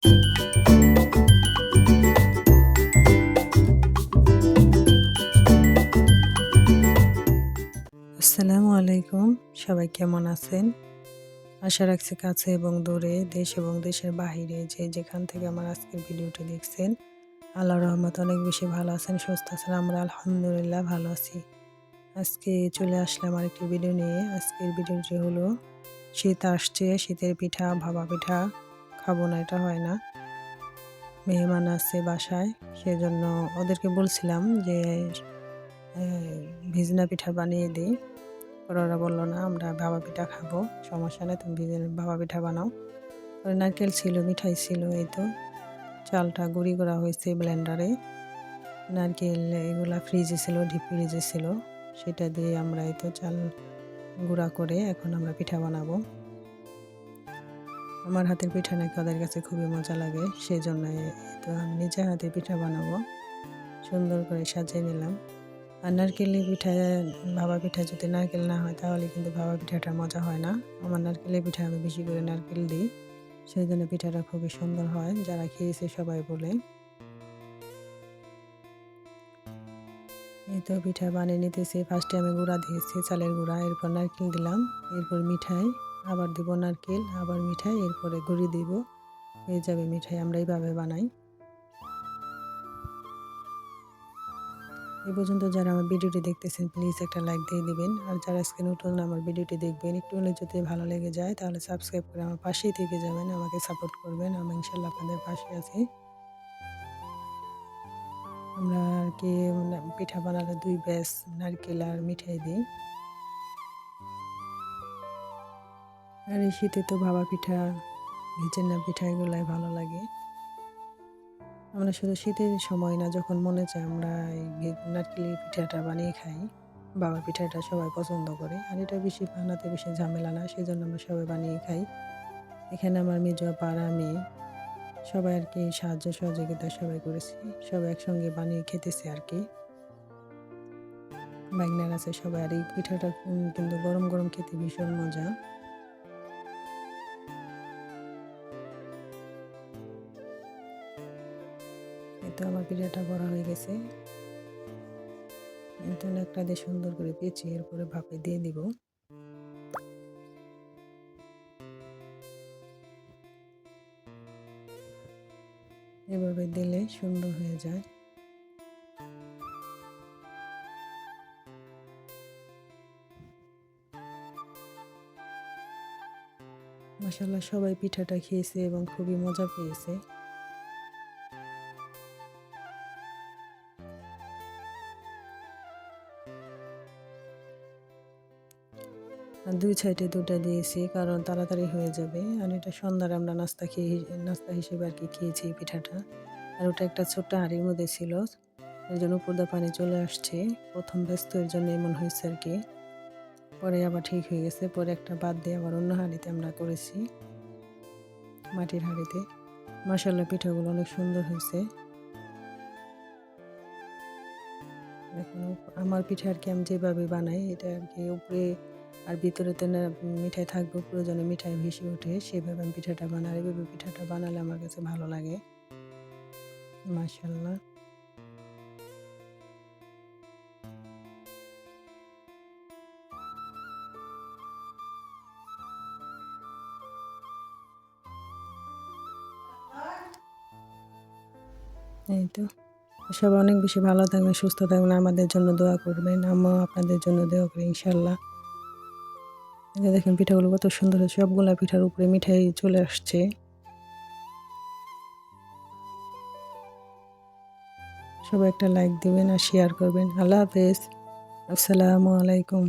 আসসালামু আলাইকুম। সবাই কেমন আছেন? আশা রাখছি কাছে এবং দূরে, দেশ এবং দেশের বাহিরে যে যেখান থেকে আমার আজকের ভিডিওটি দেখছেন, আল্লাহর রহমতে অনেক বেশি ভালো আছেন, সুস্থ আছেন। আমরা আলহামদুলিল্লাহ ভালো আছি। আজকে চলে আসলাম আরেকটি ভিডিও নিয়ে। আজকের ভিডিওটি হলো শীত আসছে, শীতের পিঠা, ভাপা পিঠা খাবো না এটা হয় না। মেহমান আছে বাসায়, সেজন্য ওদেরকে বলছিলাম যে ভিজনা পিঠা বানিয়ে দিই। পরে ওরা বললো না আমরা ভাপা পিঠা খাবো, সমস্যা নেই, তুমি ভাপা পিঠা বানাও। পরে নারকেল ছিল, মিঠাই ছিল, এই তো চালটা গুঁড়ি করা হয়েছে ব্লেন্ডারে। নারকেল এগুলা ফ্রিজে ছিল, ডিপ ফ্রিজে ছিল, সেটা দিয়ে আমরা এই তো চাল গুঁড়া করে এখন আমরা পিঠা বানাবো। আমার হাতের পিঠা নাকি ওদের কাছে খুবই মজা লাগে, সেই জন্য তো আমি নিজে হাতে পিঠা বানাবো। সুন্দর করে সাজিয়ে নিলাম। আর নারকেলের পিঠা, ভাপা পিঠা যদি নারকেল না হয় তাহলে কিন্তু ভাপা পিঠাটা মজা হয় না। আমার নারকেলের পিঠা আমি বেশি করে নারকেল দিই, সেই জন্য পিঠাটা খুবই সুন্দর হয়, যারা খেয়েছে সবাই বলে। এই তো পিঠা বানিয়ে নিতেছি। ফার্স্টে আমি গুঁড়া দিয়েছি, চালের গুঁড়া, এরপর নারকেল দিলাম, এরপর মিঠাই, আবার দিব নারকেল, আবার মিঠাই, এরপরে গুঁড়ি দিব, হয়ে যাবে মিঠাই। আমরা এইভাবে বানাই। এই পর্যন্ত যারা আমার ভিডিওটি দেখতেছেন প্লিজ একটা লাইক দিয়ে দিবেন। আর যারা আজকে নতুন আমার ভিডিওটি দেখবেন, একটু হলে যদি ভালো লেগে যায় তাহলে সাবস্ক্রাইব করে আমার পাশেই থেকে যাবেন, আমাকে সাপোর্ট করবেন। আমি ইনশাল্লাহ আপনাদের পাশে আছি। আমরা আর কি পিঠা বানালে 2 ব্যাচ নারকেল আর মিঠাই দিই। আর এই শীতে তো ভাপা পিঠা, ভেজেনা পিঠা এগুলাই ভালো লাগে। আমরা শুধু শীতের সময় না, যখন মনে চায় আমরা এই নারকেলের পিঠাটা বানিয়ে খাই। ভাপা পিঠাটা সবাই পছন্দ করে, আর এটা বেশি বানাতে বেশি ঝামেলা না, সেই জন্য আমরা সবাই বানিয়ে খাই। এখানে আমার মেজো আপা আর আমি সবাই আর কি সাহায্য সহযোগিতা সবাই করেছি, সবাই একসঙ্গে বানিয়ে খেতেছি আর কি। বাইগনার আছে সবাই। আর এই পিঠাটা কিন্তু গরম গরম খেতে ভীষণ মজা। এই তো আমার পিঠাটা করা হয়ে গেছে। কিন্তু একটা দিয়ে সুন্দর করে পেঁচিয়ে এরপরে ভাপে দিয়ে দিব। এভাবে দিলে সুন্দর হয়ে যায়। মাশাআল্লাহ সবাই পিঠাটা খেয়েছে এবং খুবই মজা পেয়েছে। আর 2 সাইডে 2টা দিয়েছি কারণ তাড়াতাড়ি হয়ে যাবে। আর এটা সন্ধ্যার আমরা নাস্তা হিসেবে আর কি খেয়েছি এই পিঠাটা। আর ওটা একটা ছোট্ট হাঁড়ির মধ্যে ছিল, এর জন্য উপর দিয়ে পানি চলে আসছে। প্রথম ব্যস্ত এর জন্য এমন হয়েছে আর কি। পরে আবার ঠিক হয়ে গেছে। পরে একটা বাদ দিয়ে আবার অন্য হাঁড়িতে আমরা করেছি, মাটির হাঁড়িতে। মাশাআল্লাহ পিঠাগুলো অনেক সুন্দর হয়েছে। এখন আমার পিঠা আর কি আমি যেভাবে বানাই এটা আর কি উপরে আর ভিতরেতে না মিঠাই থাকবে, উপরে যেন মিঠাই ভেসে ওঠে, সেভাবে আমি পিঠাটা বানাই। এভাবে পিঠাটা বানালে আমার কাছে ভালো লাগে। মাশাআল্লাহ। এই তো সবাই অনেক বেশি ভালো থাকবেন, সুস্থ থাকবেন, আমাদের জন্য দোয়া করবেন। আমিও আপনাদের জন্য দোয়া করি ইনশাল্লাহ। এই যে দেখেন পিঠাগুলো কত সুন্দর হয়েছে, সবগুলা পিঠার উপরে মিঠাই চলে আসছে। সবাই একটা লাইক দিবেন আর শেয়ার করবেন। আল্লাহ হাফেজ। আসসালামু আলাইকুম।